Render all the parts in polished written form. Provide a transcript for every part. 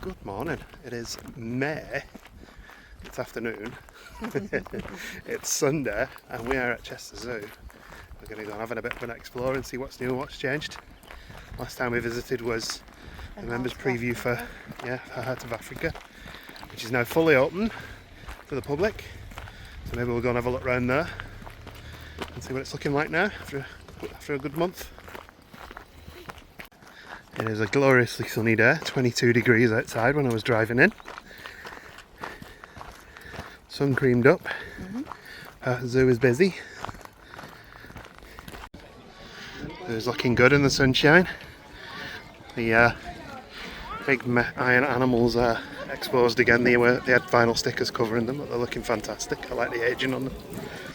Good morning. It is May. It's afternoon. It's Sunday and we are at Chester Zoo. We're going to go and have a bit of an explore and see what's new and what's changed. Last time we visited was the members preview for Heart of Africa, which is now fully open to the public. So maybe we'll go and have a look around there and see what it's looking like now after a good month. It is a gloriously sunny day, 22 degrees outside when I was driving in. Sun creamed up. The zoo is busy. It was looking good in the sunshine. The big iron animals are exposed again. They had vinyl stickers covering them, but they're looking fantastic. I like the aging on them.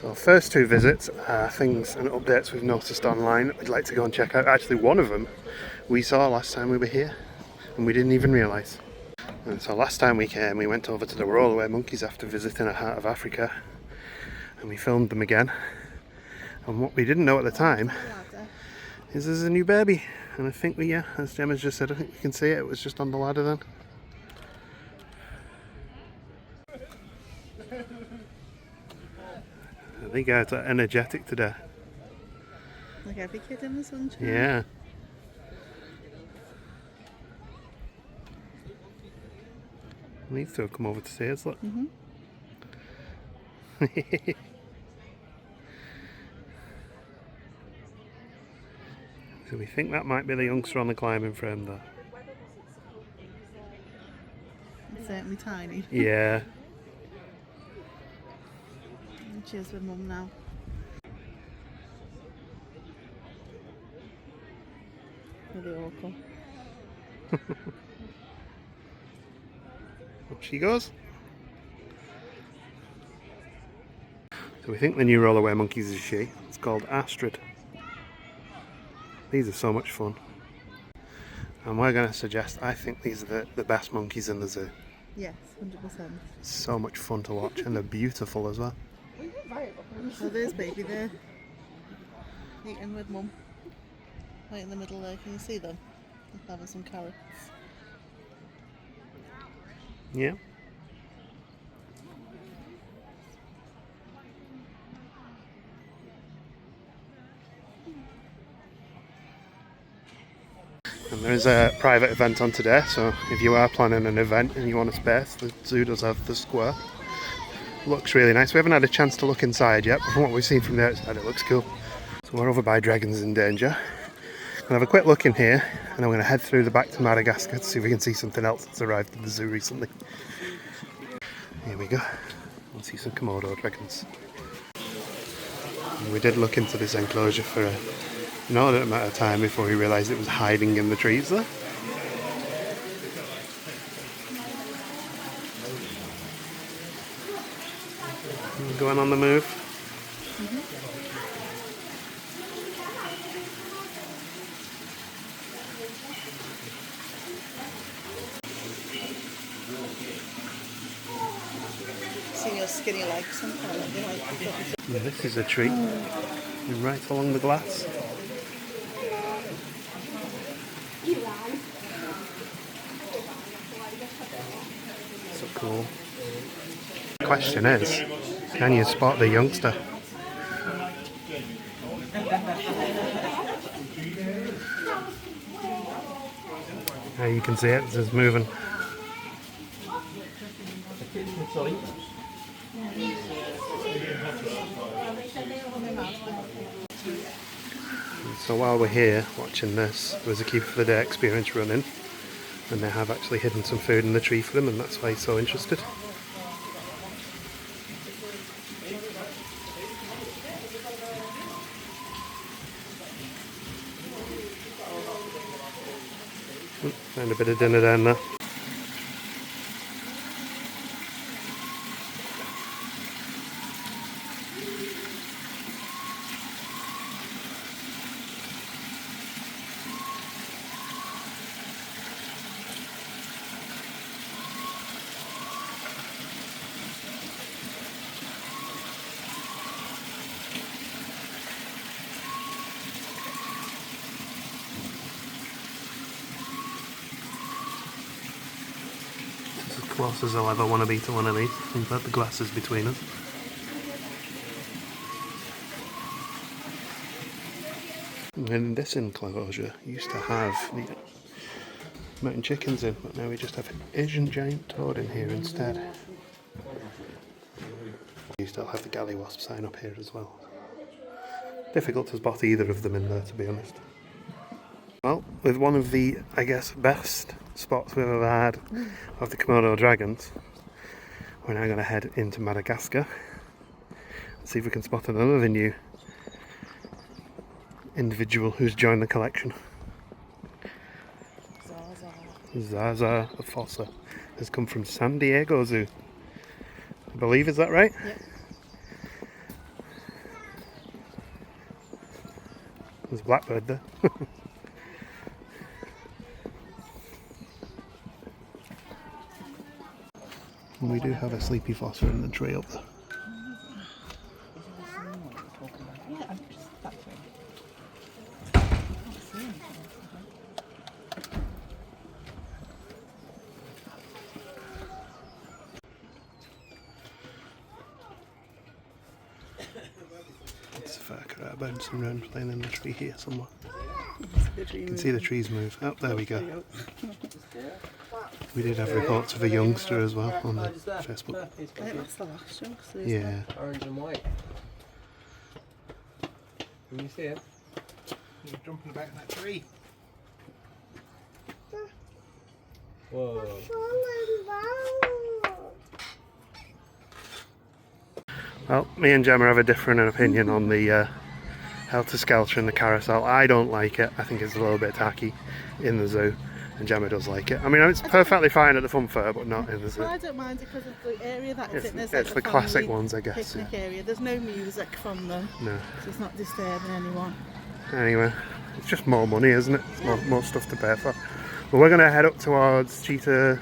So first two visits are things and updates we've noticed online that we'd like to go and check out. Actually, one of them we saw last time we were here and we didn't even realise. And so last time we came, we went over to the Rollaway Monkeys after visiting at Heart of Africa and we filmed them again. And what we didn't know at the time is there's a new baby. And I think as Gemma's just said, I think we can see it. It was just on the ladder then. I think guys are energetic today. Like every kid in the sunshine. Yeah. Needs to have come over to see us, look. So we think that might be the youngster on the climbing frame there. It's certainly tiny. Yeah. And cheers with Mum now. Really awful. Up she goes. So we think the new Rollaway Monkeys is she. It's called Astrid. These are so much fun. And we're going to suggest, I think these are the best monkeys in the zoo. Yes, 100%. So much fun to watch and they're beautiful as well. Oh, there's baby there. Eating with Mum. Right in the middle there, can you see them? They're having some carrots. Yeah. And there is a private event on today, so if you are planning an event and you want a space, the zoo does have the square. Looks really nice. We haven't had a chance to look inside yet, but from what we've seen from the outside it looks cool. So we're over by Dragons in Danger. I'll have a quick look in here and I'm going to head through the back to Madagascar to see if we can see something else that's arrived at the zoo recently. Here we go. We'll see some Komodo Dragons. And we did look into this enclosure for an inordinate amount of time before we realised it was hiding in the trees there. Going on the move. See your skinny legs sometimes. Yeah, this is a tree. Right along the glass. So cool. The question is, can you spot the youngster? Yeah, you can see it, it's moving. So while we're here watching this, there was a Keeper for the Day experience running and they have actually hidden some food in the tree for them and that's why he's so interested. Found a bit of dinner down there. close as I'll ever want to be to one of these. I'm glad the glass is between us. And this enclosure used to have the mountain chickens in, but now we just have an Asian giant toad in here instead. You still have the gallywasp sign up here as well. Difficult to spot either of them in there, to be honest. Well, with one of the, I guess, best spots we've ever had of the Komodo Dragons, we're now going to head into Madagascar and see if we can spot another new individual who's joined the collection. Zaza of Fossa has come from San Diego Zoo, I believe, is that right? Yep. There's a blackbird there. And we do have a sleepy Fossa in the tree up there. Yeah, I'm just that way. It's a fur carrot bouncing around playing in the tree here somewhere. You can see the trees move. Oh, there we go. We did have reports of a youngster as well on the Facebook. I think that's the last youngster. Yeah. Orange and white. Can you see it? He's jumping about in that tree. Whoa. Well, me and Gemma have a different opinion on the Helter Skelter and the Carousel. I don't like it. I think it's a little bit tacky in the zoo. And Gemma does like it. I mean, it's perfectly fine at the fun fair, but not in the zoo. Well, I don't mind it because of the area that it's in. There's It's like the a classic family ones, I guess. picnic area. There's no music from them, No. so it's not disturbing anyone. Anyway, it's just more money, isn't it? It's more stuff to pay for. But we're going to head up towards cheetah,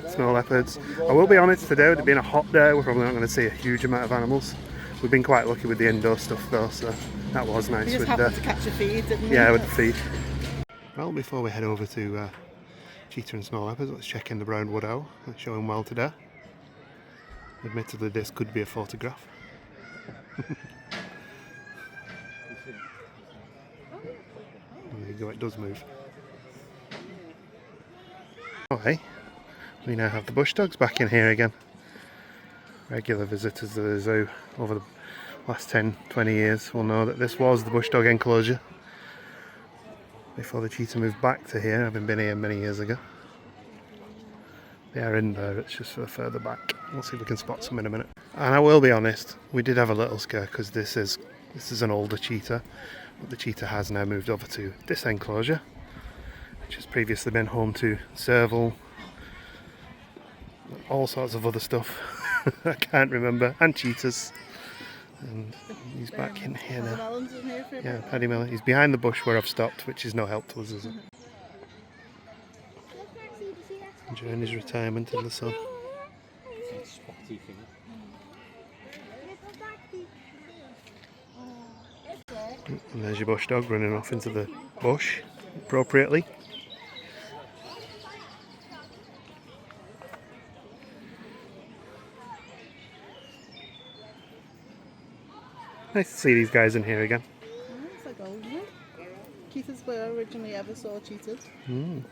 snow leopards. I will be honest, today with it being a hot day, we're probably not going to see a huge amount of animals. We've been quite lucky with the indoor stuff though, so that was nice. We just with happened to catch a feed, didn't we? yeah, with the feed. Well, before we head over to cheetah and snow leopards, let's check in the brown wood owl. It's showing well today. Admittedly, this could be a photograph. There you go, it does move. Oh hey, we now have the bush dogs back in here again. Regular visitors to the zoo over the last 10-20 years will know that this was the bush dog enclosure before the cheetah moved back to here, having been here many years ago. They are in there, it's just further back. We'll see if we can spot some in a minute. And I will be honest, we did have a little scare because this is an older cheetah, but the cheetah has now moved over to this enclosure, which has previously been home to serval, all sorts of other stuff. I can't remember, and cheetahs. And he's back in here now. Yeah, Paddy Miller. He's behind the bush where I've stopped, which is no help to us, is it? Enjoying his retirement in the sun. And there's your bush dog running off into the bush appropriately. Nice to see these guys in here again. Oh, it's like old, isn't it? Cheetahs were originally ever saw cheetahs. Mm.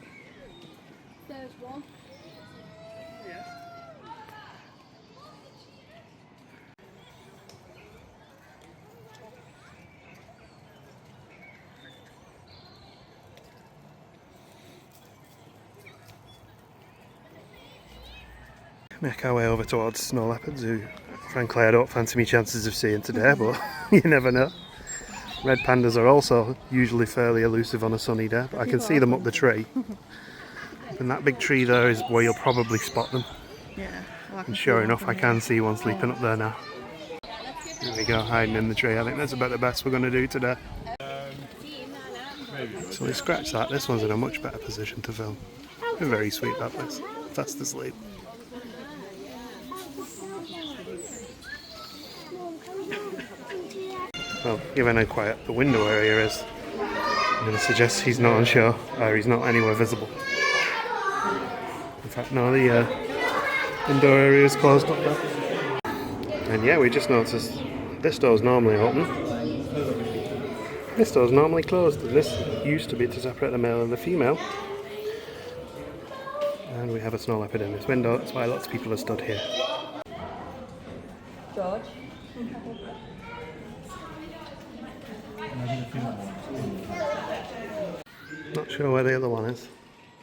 There's one. Make our way over towards snow leopards, who frankly I don't fancy my chances of seeing today, but you never know. Red pandas are also usually fairly elusive on a sunny day, but I can see them up the tree. And that big tree there is where you'll probably spot them. Yeah. Well, And sure enough, I can see one sleeping up there now. There we go, hiding in the tree. I think that's about the best we're going to do today. So we scratch that. This one's in a much better position to film. Very sweet, that place. Fast asleep. Well, given how quiet the window area is, I'm going to suggest he's not on show, or he's not anywhere visible. In fact, no, Indoor area is closed up there. And yeah, we just noticed this door's normally open. This door's normally closed, and this used to be to separate the male and the female. And we have a snow leopard in this window, that's why lots of people have stood here. George. Not sure where the other one is.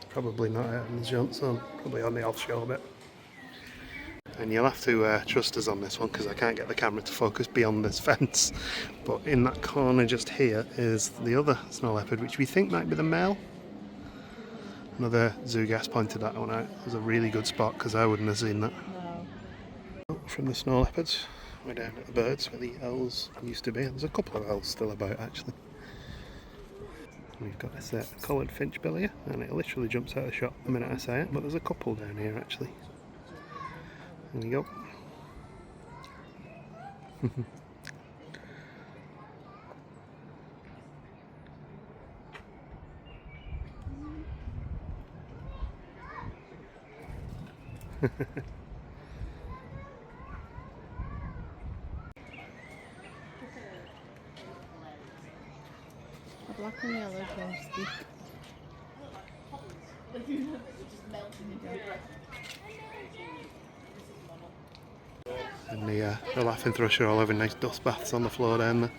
Probably not out in the jump zone, probably on the offshore bit. And you'll have to trust us on this one because I can't get the camera to focus beyond this fence. But in that corner just here is the other snow leopard, which we think might be the male. Another zoo guest pointed that one out. It was a really good spot because I wouldn't have seen that. No. From the snow leopards, we're down at the birds where the owls used to be. There's a couple of owls still about actually. We've got this collared finchbill here, and it literally jumps out of shot the minute I say it, but there's a couple down here actually. There we go. A black and yellow Bluesky. And the laughing thrush are all having nice dust baths on the floor down there.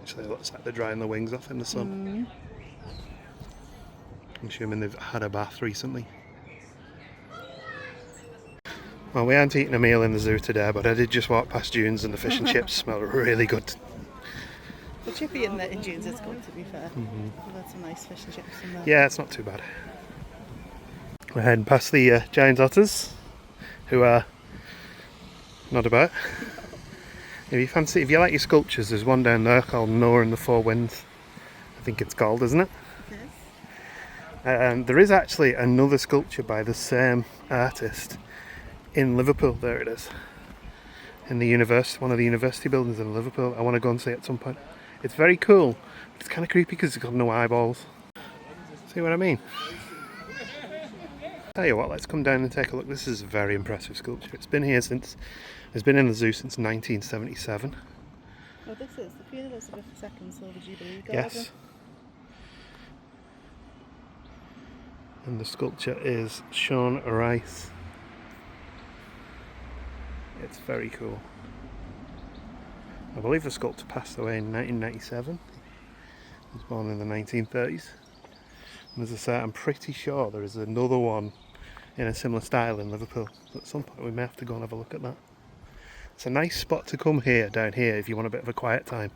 Actually, it looks like they're drying the wings off in the sun. I'm assuming they've had a bath recently. Well, we aren't eating a meal in the zoo today, but I did just walk past June's and the fish and chips smell really good. The chippy in June's is good, to be fair. We've had some nice fish and chips in there. Yeah, it's not too bad. We're heading past the giant otters, who are not about. If you like your sculptures, there's one down there called Noah and the Four Winds. I think it's called, isn't it? Yes. There is actually another sculpture by the same artist in Liverpool. There it is. In the one of the university buildings in Liverpool. I want to go and see it at some point. It's very cool, but it's kind of creepy because it's got no eyeballs. See what I mean? Tell you what, let's come down and take a look. This is a very impressive sculpture. It's been in the zoo since 1977. Oh, this is the Queen Elizabeth II Silver Jubilee Garden. Yes. And the sculpture is Sean Rice. It's very cool. I believe the sculptor passed away in 1997. He was born in the 1930s. And as I say, I'm pretty sure there is another one in a similar style in Liverpool. At some point we may have to go and have a look at that. It's a nice spot to come down here, if you want a bit of a quiet time.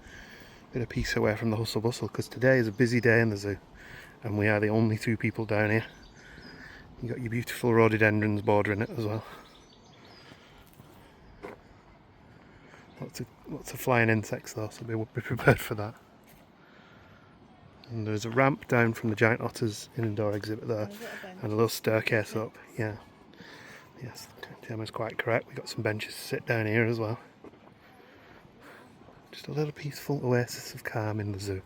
A bit of peace away from the hustle bustle, because today is a busy day in the zoo. And we are the only two people down here. You've got your beautiful rhododendrons bordering it as well. Lots of flying insects though, so be prepared for that. And there's a ramp down from the giant otters indoor exhibit there, and a little staircase up. Yeah, yes, Gemma's quite correct. We've got some benches to sit down here as well. Just a little peaceful oasis of calm in the zoo.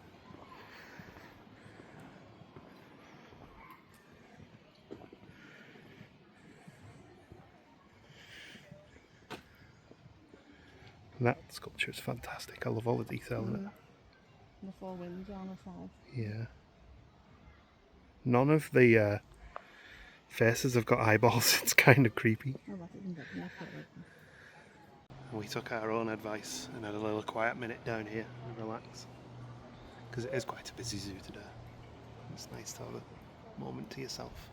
And that sculpture is fantastic. I love all the detail in it. The Four Winds on the side. Yeah. None of the faces have got eyeballs. It's kind of creepy. Oh, that isn't it. Yeah, quite like that. We took our own advice and had a little quiet minute down here and relax. Because it is quite a busy zoo today. It's nice to have a moment to yourself.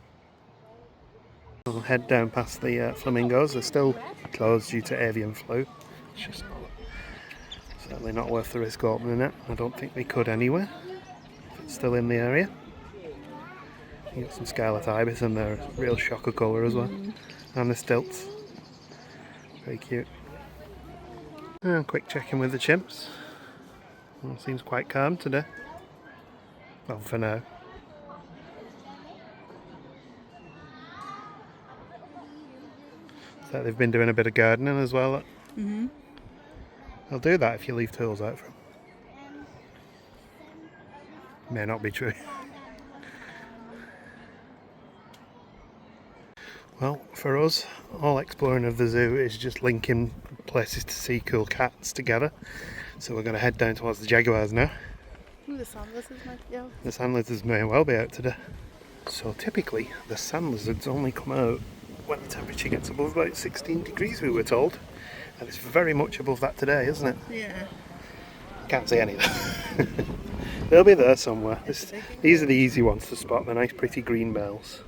We'll head down past the flamingos. They're still closed due to avian flu. It's just certainly not worth the risk opening it. I don't think we could anyway, if it's still in the area. You got some scarlet ibis in there, real shocker colour as well. And the stilts. Very cute. And quick check-in with the chimps. Well, seems quite calm today. Well, for now. So they've been doing a bit of gardening as well. They'll do that if you leave tools out for them. May not be true. Well, for us, all exploring of the zoo is just linking places to see cool cats together. So we're going to head down towards the Jaguars now. Ooh, the sand lizards might be out. The sand lizards may well be out today. So typically, the sand lizards only come out when the temperature gets above about 16 degrees, we were told. And it's very much above that today, isn't it? Yeah. Can't see any of them. They'll be there somewhere. These are the easy ones to spot, the nice pretty green bells.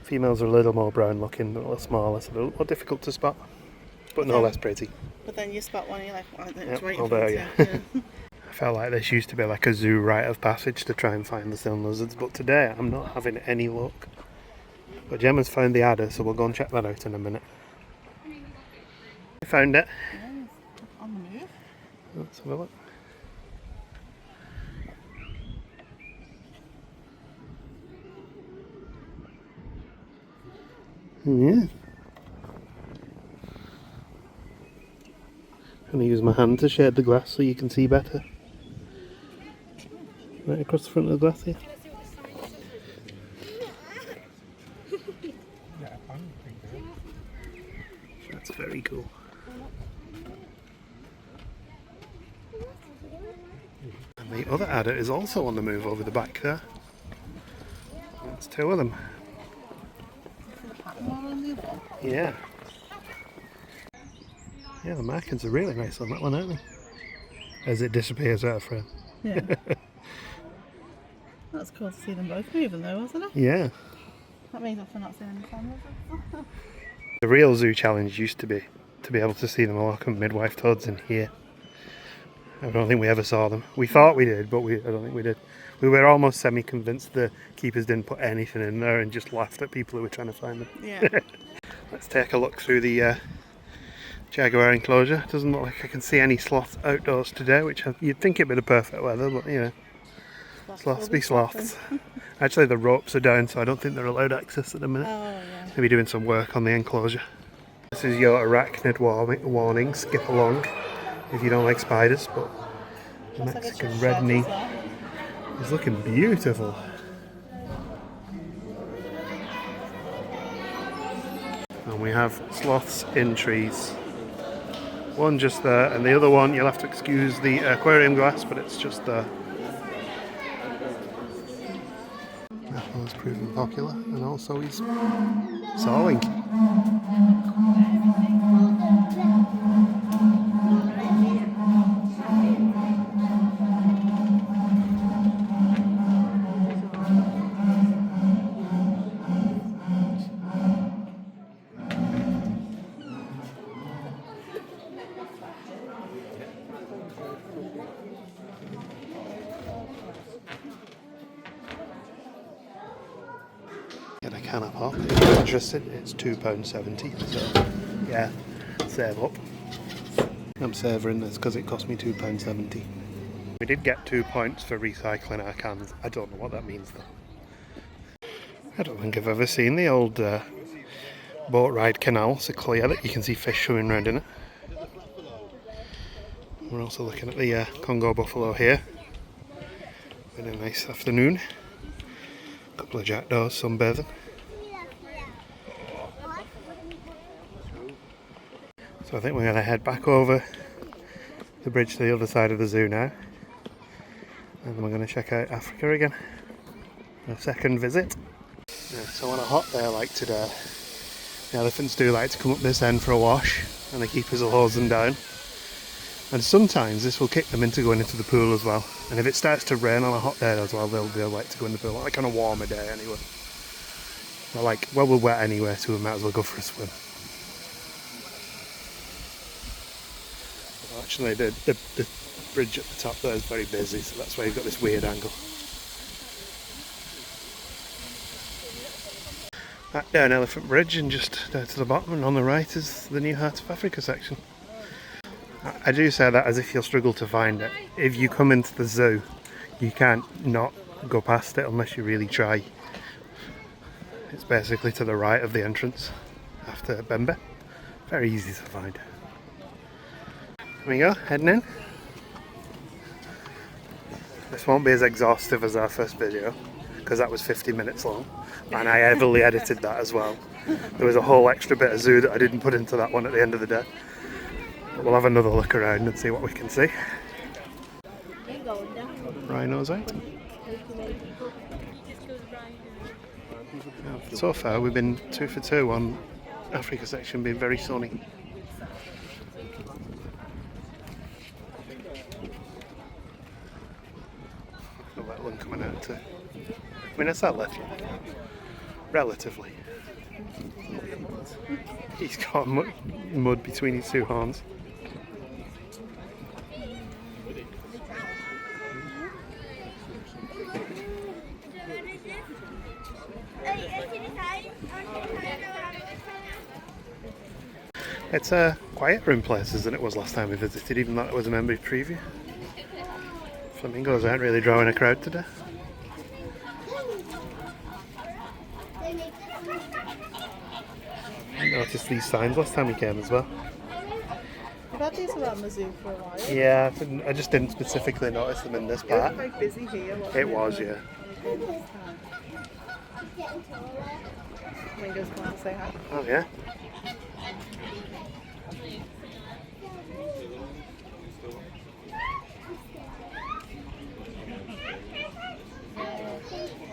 Females are a little more brown looking, a little smaller, so they're a little more difficult to spot, but no less pretty. But then you spot one and you're like, oh, it's Yep, right oh, in front there, of you. Yeah. I felt like this used to be like a zoo rite of passage to try and find the sand lizards, but today I'm not having any luck. But Gemma's found the adder, so we'll go and check that out in a minute. I found it. Yeah, it's on the move. Let's have a look. Yeah. I'm going to use my hand to shade the glass so you can see better. Right across the front of the glass here. That's very cool. And the other adder is also on the move over the back there. That's two of them. Yeah. Yeah, the markings are really nice on that one, aren't they? As it disappears out of frame. Yeah. That's cool to see them both moving though, wasn't it? Yeah. That means if we're not seeing any sand lizards. The real zoo challenge used to be able to see the Moroccan midwife toads in here. I don't think we ever saw them. We thought we did, but I don't think we did. We were almost semi-convinced the keepers didn't put anything in there and just laughed at people who were trying to find them. Yeah. Let's take a look through the Jaguar enclosure. Doesn't look like I can see any sloths outdoors today, which you'd think it'd be the perfect weather, but you know, sloths be sloths. Actually, the ropes are down, so I don't think they're allowed access at the minute. Oh, yeah. Maybe doing some work on the enclosure. This is your arachnid warning, skip along if you don't like spiders, but the Looks like it's Mexican just red shed knee as well. is looking beautiful. And we have sloths in trees. One just there, and the other one, you'll have to excuse the aquarium glass, but it's just there. Apple has proven popular, and also he's sawing. Get a can of pop if you're interested. It's £2.70, so yeah, save up. I'm savouring this because it cost me £2.70. We did get 2 points for recycling our cans. I don't know what that means though. I don't think I've ever seen the old boat ride canal so clear that you can see fish swimming around in it. We're also looking at the Congo buffalo here. Been a nice afternoon. Couple of jackdaws sunbathing. So I think we're going to head back over the bridge to the other side of the zoo now, and then we're going to check out Africa again. A second visit. Yeah, so on a hot day like today, the elephants do like to come up this end for a wash, and the keepers will hose them down. And sometimes this will kick them into going into the pool as well. And if it starts to rain on a hot day as well, they'll like to go in the pool, like on a warmer day anyway. They're like, well, we're wet anyway, so we might as well go for a swim. Actually, the bridge at the top there is very busy, so that's why you've got this weird angle. Back down Elephant Bridge, and just down to the bottom and on the right is the new Heart of Africa section. I do say that as if you'll struggle to find it. If you come into the zoo, you can't not go past it unless you really try. It's basically to the right of the entrance after Bembe. Very easy to find. Here we go, heading in. The This won't be as exhaustive as our first video, because that was 50 minutes long, and I heavily edited that as well. There was a whole extra bit of zoo that I didn't put into that one at the end of the day. But we'll have another look around and see what we can see. Rhinos out. So far we've been 2 for 2 on Africa section, being very sunny. A wet one coming out too. I mean, it's that left relatively. He's got mud between his two horns. It's quieter in places than it was last time we visited, even though it was a memory preview. Flamingos aren't really drawing a crowd today. I noticed these signs last time we came as well. We've had these around the zoo for a while. Yeah, I just didn't specifically notice them in this It was part. quite busy here. It was, yeah. Flamingos come on to say hi. Oh yeah.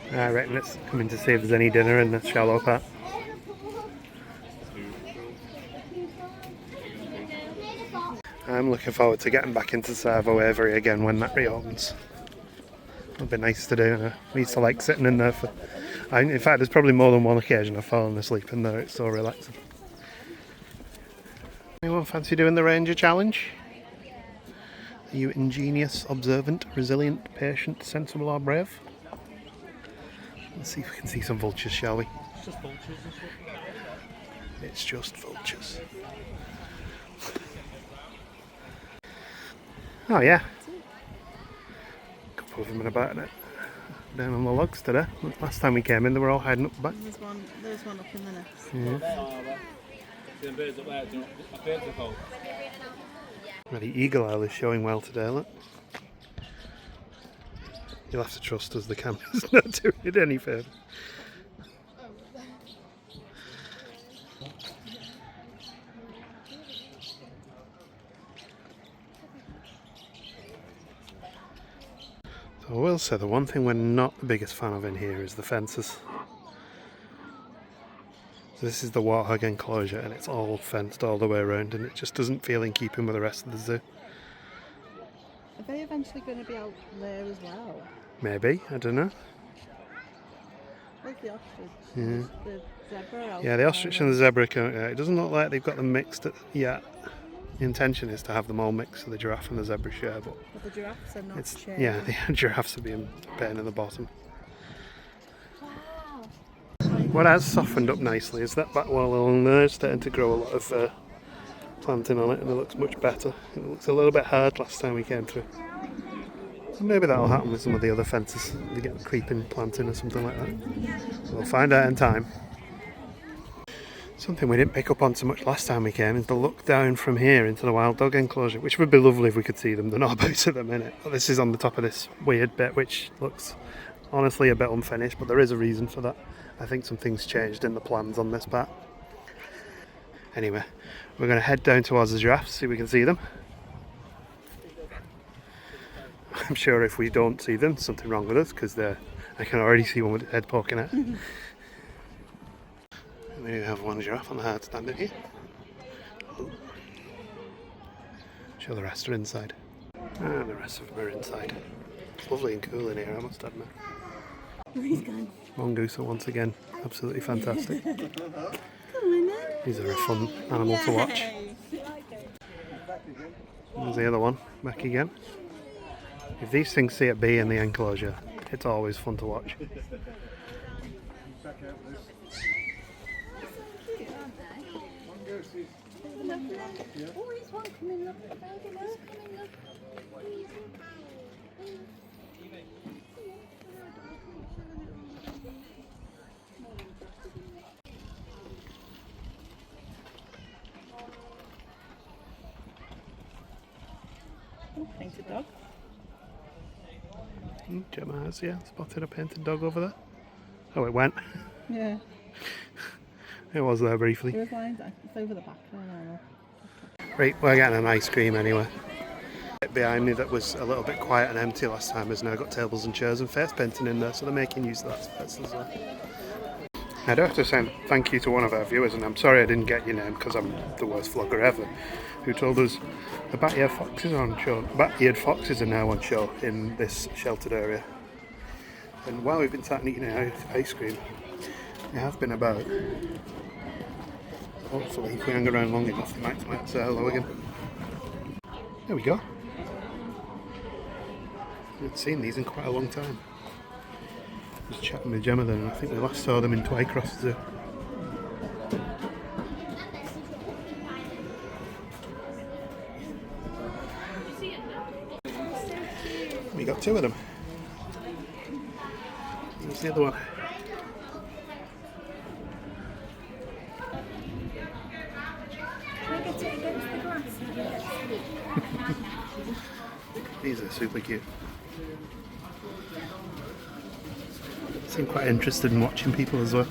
I reckon it's coming to see if there's any dinner in the shallow part. I'm looking forward to getting back into Savo Avery again when that reopens. It'll be nice to do. I used to like sitting in there for... in fact, there's probably more than one occasion I've fallen asleep in there. It's so relaxing. Anyone fancy doing the Ranger Challenge? Are you ingenious, observant, resilient, patient, sensible or brave? Let's see if we can see some vultures, shall we? It's just vultures, isn't it? It's just vultures. Oh yeah. A couple of them in about it. Down on the logs today. Last time we came in they were all hiding up the back. There's one up in the nest. Yeah. The birds up there, a bird's a hole. Well, the eagle owl is showing well today, look. You'll have to trust us, the camera's not doing it any favour. So I will say the one thing we're not the biggest fan of in here is the fences. So this is the warthog enclosure and it's all fenced all the way around and it just doesn't feel in keeping with the rest of the zoo. Are they eventually going to be out there as well? Maybe, I don't know. Like the ostrich. Yeah. The zebra out Yeah, the ostrich and the zebra, it doesn't look like they've got them mixed yet. The intention is to have them all mixed so the giraffe and the zebra share, but the giraffes are not sharing. yeah, the giraffes are being a pain in the bottom. What has softened up nicely is that back wall along there is starting to grow a lot of planting on it and it looks much better. It looks a little bit hard last time we came through. So maybe that'll happen with some of the other fences. They get creeping planting or something like that. We'll find out in time. Something we didn't pick up on so much last time we came is the look down from here into the wild dog enclosure, which would be lovely if we could see them. They're not about at the minute. But this is on the top of this weird bit, which looks honestly a bit unfinished, but there is a reason for that. I think some things changed in the plans on this part. Anyway, we're going to head down towards the giraffes, see if we can see them. I'm sure if we don't see them, there's something wrong with us, because I can already see one with its head poking out. We do have one giraffe on the hard stand in here. Ooh. Sure the rest are inside. And the rest of them are inside. It's lovely and cool in here, I must admit. He's gone. Mongoose once again, absolutely fantastic. These are a fun animal to watch. There's the other one, back again. If these things see a bee in the enclosure, it's always fun to watch. Painted dog. Gemma has, yeah, spotted a painted dog over there. Oh, it went. Yeah. It was there briefly. It was lying down. It's over the back there now. Right, we're getting an ice cream anyway. Bit behind me that was a little bit quiet and empty last time has now got tables and chairs and face painting in there, so they're making use of that space as well. I do have to say thank you to one of our viewers, and I'm sorry I didn't get your name because I'm the worst vlogger ever, who told us the bat-eared foxes are on show. Bat-eared foxes are now on show in this sheltered area. And while we've been sat and eating ice cream, they have been about. Hopefully, if we hang around long enough, they might say hello again. There we go. I haven't seen these in quite a long time. I was chatting with Gemma then, and I think we last saw them in Twycross Zoo. We got two of them. Where's the other one? These are super cute. Seem quite interested in watching people as well.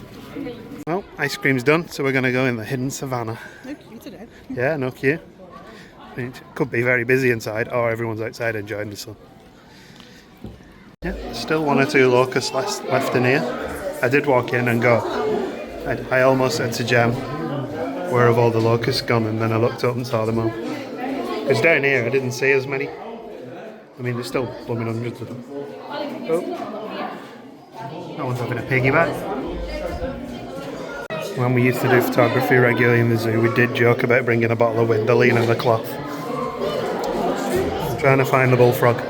Well, ice cream's done, so we're going to go in the hidden savannah. No queue today. Yeah, no queue. It could be very busy inside, or everyone's outside enjoying the sun. Yeah, still one or two locusts left in here. I did walk in and go. I almost said to Jem, where have all the locusts gone? And then I looked up and saw them all. Because down here I didn't see as many. I mean, there's still blooming hundreds of them. Oh, that one's having a piggyback. When we used to do photography regularly in the zoo, we did joke about bringing a bottle of Windoline and a cloth. I'm trying to find the bullfrog. Is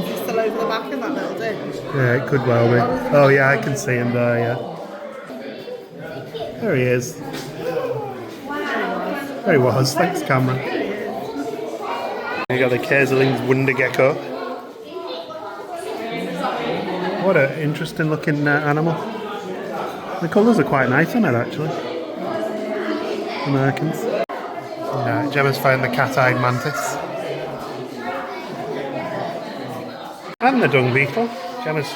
he still over the back in that little ditch? Yeah, it could well be. Oh yeah, I can see him there, yeah. There he is. There he was, thanks camera. You got the Carousel wonder gecko. What an interesting looking animal. The colours are quite nice on it actually. Americans. Yeah, Gemma's found the cat-eyed mantis. And the dung beetle. Gemma's,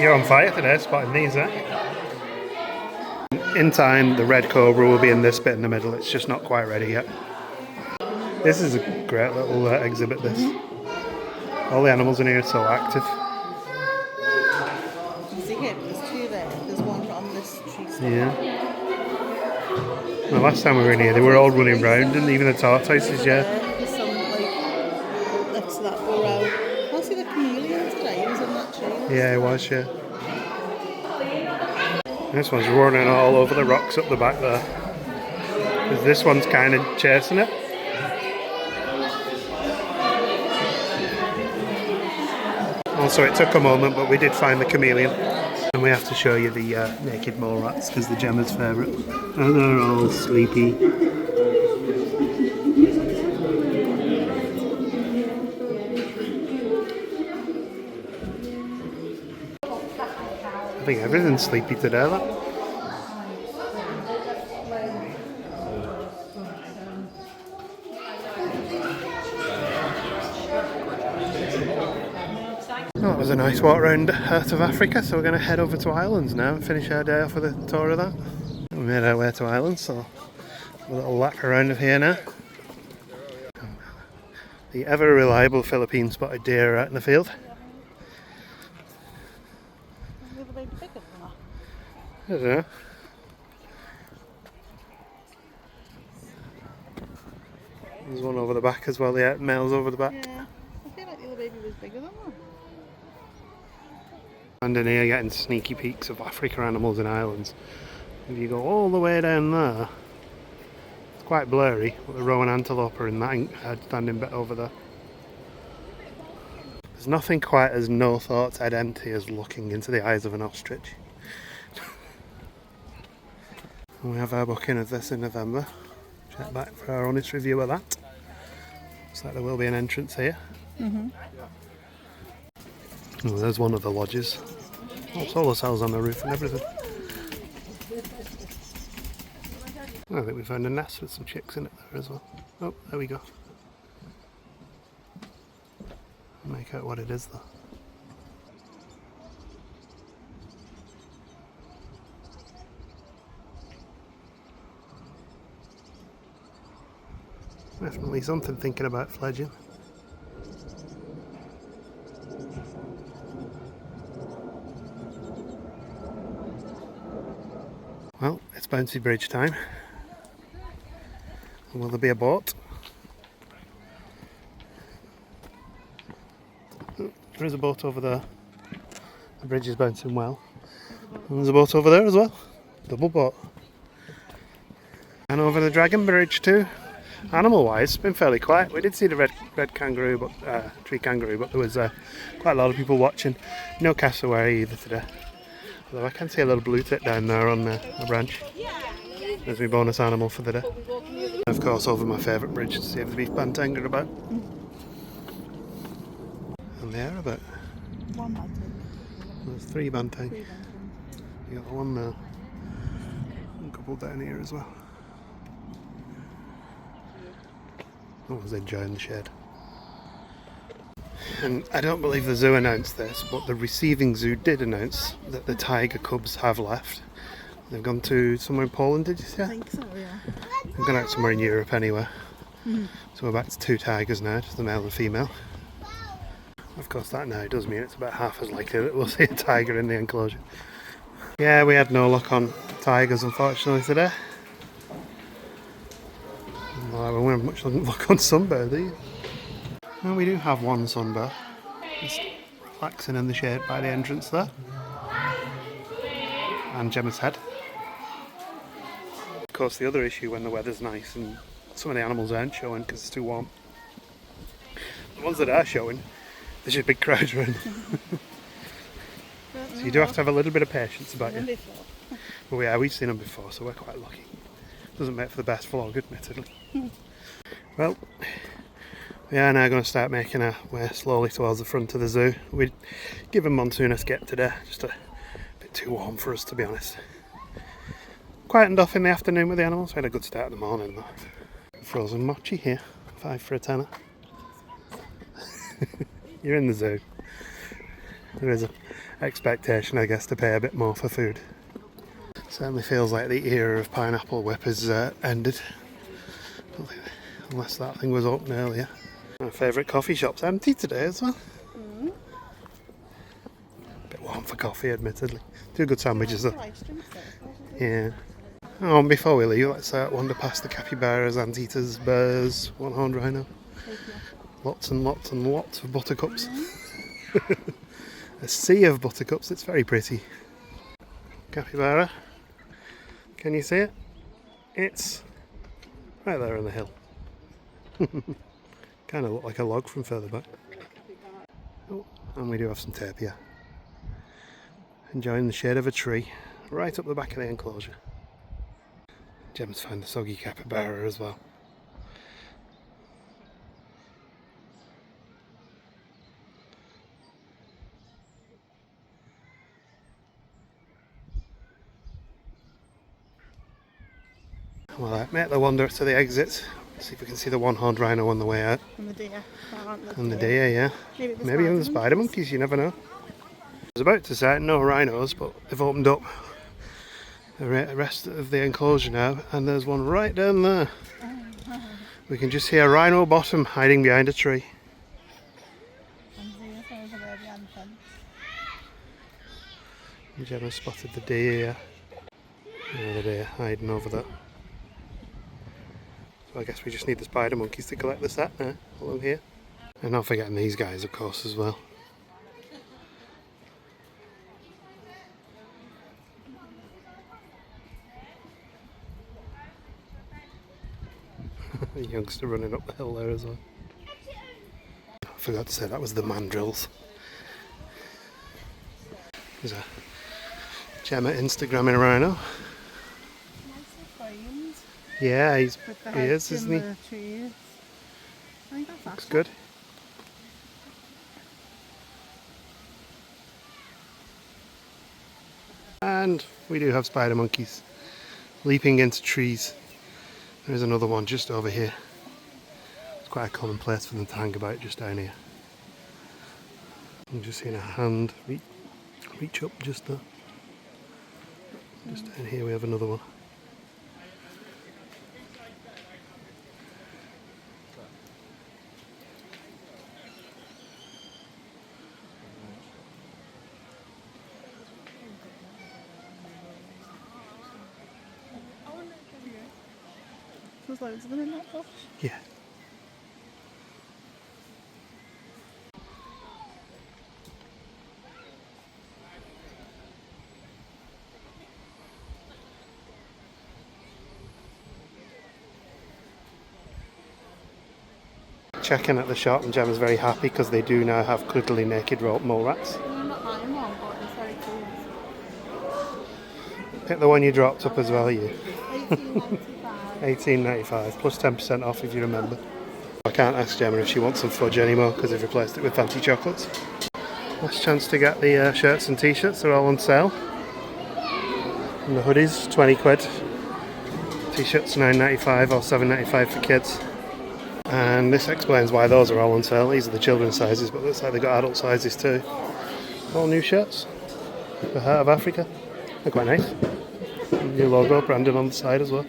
you're on fire today spotting these, eh? In time, the red cobra will be in this bit in the middle. It's just not quite ready yet. This is a great little exhibit, this. All the animals in here are so active. You see here, there's two there. There's one on this tree stump. Yeah. The last time we were in here, they were all running round, and even the tortoises, yeah. There's some, like, next to that burrow. I see the chameleon today. He was in that tree. Yeah, it was, yeah. This one's running all over the rocks up the back there. Because this one's kind of chasing it. Also, it took a moment, but we did find the chameleon. And we have to show you the naked mole rats, because they're Gemma's favourite. And they're all sleepy. I think everything's sleepy today, look. Well, that was a nice walk around Heart of Africa, so we're going to head over to Islands now and finish our day off with a tour of that. We made our way to Islands, so a little lap around of here now. The ever reliable Philippine spotted deer are out in the field. Is the baby bigger than that? I don't know. There's one over the back as well, yeah, male's over the back. Yeah. I feel like the other baby was bigger than that. And in here getting sneaky peeks of Africa animals in islands. If you go all the way down there, it's quite blurry, but the rowan antelope are in that standing bit over there. There's nothing quite as no thoughts head empty as looking into the eyes of an ostrich. And we have our booking of this in November. Check back for our honest review of that. Looks like there will be an entrance here. Oh, there's one of the lodges. Oh, solar cells on the roof and everything. I think we found a nest with some chicks in it there as well. Oh, there we go. Make make out what it is though. Definitely something thinking about fledging. Well, it's bouncy bridge time. Will there be a boat? Oh, there is a boat over there. The bridge is bouncing well. And there's a boat over there as well. Double boat. And over the Dragon Bridge too. Animal wise, it's been fairly quiet. We did see the red kangaroo, but tree kangaroo, but there was quite a lot of people watching. No cassowary either today. Although I can see a little blue tit down there on a branch. There's my bonus animal for the day. Of course, over my favourite bridge to see if the beef banteng are about. And they are about. One banteng. There's 3 banteng. You got one there. And a couple down here as well. I was enjoying the shed. And I don't believe the zoo announced this, but the receiving zoo did announce that the tiger cubs have left. They've gone to somewhere in Poland, did you say? I think so, yeah. They've gone out somewhere in Europe anyway. So we're back to 2 tigers now, just the male and female. Of course that now does mean it's about half as likely that we'll see a tiger in the enclosure. Yeah, we had no luck on tigers unfortunately today. Well, we won't have much luck on sunbear, do you? Well, we do have one sunbear. Just relaxing in the shade by the entrance there. And Gemma's head. Of course, the other issue when the weather's nice and some of the animals aren't showing because it's too warm. The ones that are showing, there's just big crowds around. So you do have to have a little bit of patience about you. But yeah, we've seen them before, so we're quite lucky. Doesn't make for the best vlog, admittedly. Well, we are now going to start making our way slowly towards the front of the zoo. We'd given monsoon a skip today, just a bit too warm for us to be honest. Quietened off in the afternoon with the animals. We had a good start in the morning though. Frozen mochi here, 5 for a tenner. You're in the zoo. There is an expectation, I guess, to pay a bit more for food. Certainly feels like the era of pineapple whip has ended. Unless that thing was open earlier. My favourite coffee shop's empty today as well. Bit warm for coffee, admittedly. 2 good sandwiches though. Yeah. Oh, and before we leave, let's wander past the capybaras, anteaters, bears, one-horned rhino. Lots and lots and lots of buttercups. A sea of buttercups, it's very pretty. Capybara. Can you see it? It's right there on the hill. Kind of look like a log from further back. Oh, and we do have some tapir. Enjoying the shade of a tree right up the back of the enclosure. Gem's found the soggy capybara as well. Well, make the wander to the exit. See if we can see the one-horned rhino on the way out. And the deer. And the deer, yeah. Maybe even the spider monkeys, you never know. I was about to say no rhinos, but they've opened up the rest of the enclosure now, and there's one right down there. We can just see a rhino bottom hiding behind a tree. And Gemma spotted the deer. Yeah, the deer hiding over there. So I guess we just need the spider monkeys to collect the set now, along here. And not forgetting these guys, of course, as well. A youngster running up the hill there as well. I forgot to say that was the mandrills. There's a Gemma Instagramming a rhino. Yeah, he is, isn't he? I think that's Looks good. And we do have spider monkeys leaping into trees. There's another one just over here. It's quite a common place for them to hang about just down here. I'm just seeing a hand reach up just there. Just down here we have another one. There's loads of them in that box. Yeah. Checking at the shop, and Gemma's very happy because they do now have cuddly naked mole rats. I'm not buying one, but it's very cool. Pick the one you dropped up as well, you. $18.95. $18.95 plus 10% off if you remember. I can't ask Gemma if she wants some fudge anymore because they've replaced it with fancy chocolates. Last chance to get the shirts and t-shirts, they're all on sale. And the hoodies, 20 quid. T-shirts $9.95 or $7.95 for kids. And this explains why those are all on sale. These are the children's sizes, but looks like they've got adult sizes too. All new shirts. The Heart of Africa. They're quite nice. New logo branded on the side as well.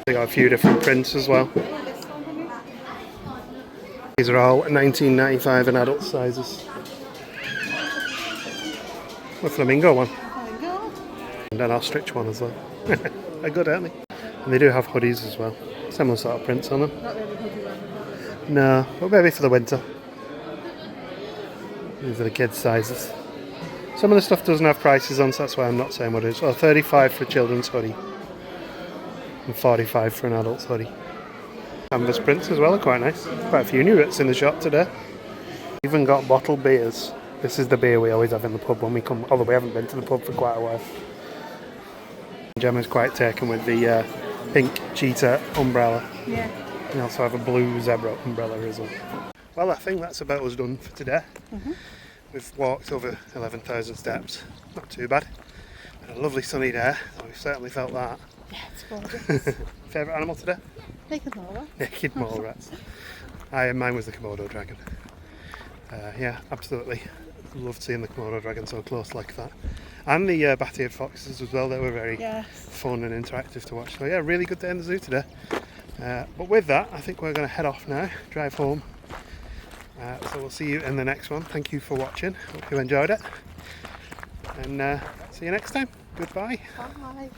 They got a few different prints as well. These are all $19.95 in adult sizes. A flamingo one. And an ostrich one as well. They're good, aren't they? And they do have hoodies as well. Similar sort of prints on them. Not really hoodie weather. No, but maybe for the winter. These are the kids' sizes. Some of the stuff doesn't have prices on, so that's why I'm not saying what it is. Well, $35 for a children's hoodie. And $45 for an adult's hoodie. Canvas prints as well are quite nice. Quite a few new bits in the shop today. Even got bottled beers. This is the beer we always have in the pub when we come, although we haven't been to the pub for quite a while. Gemma's quite taken with the pink cheetah umbrella. Yeah. We also have a blue zebra umbrella as well. Well, I think that's about us done for today. We've walked over 11,000 steps. Not too bad. Been a lovely sunny day. We've certainly felt that. Yeah, it's gorgeous. Favourite animal today? Naked mole. Naked mole rats. Mine was the Komodo Dragon. Yeah, absolutely. Loved seeing the Komodo Dragon so close like that. And the bat-eared foxes as well. They were very fun and interactive to watch. So yeah, really good day in the zoo today. But with that, I think we're going to head off now, drive home. So we'll see you in the next one. Thank you for watching. Hope you enjoyed it. And see you next time. Goodbye. Bye.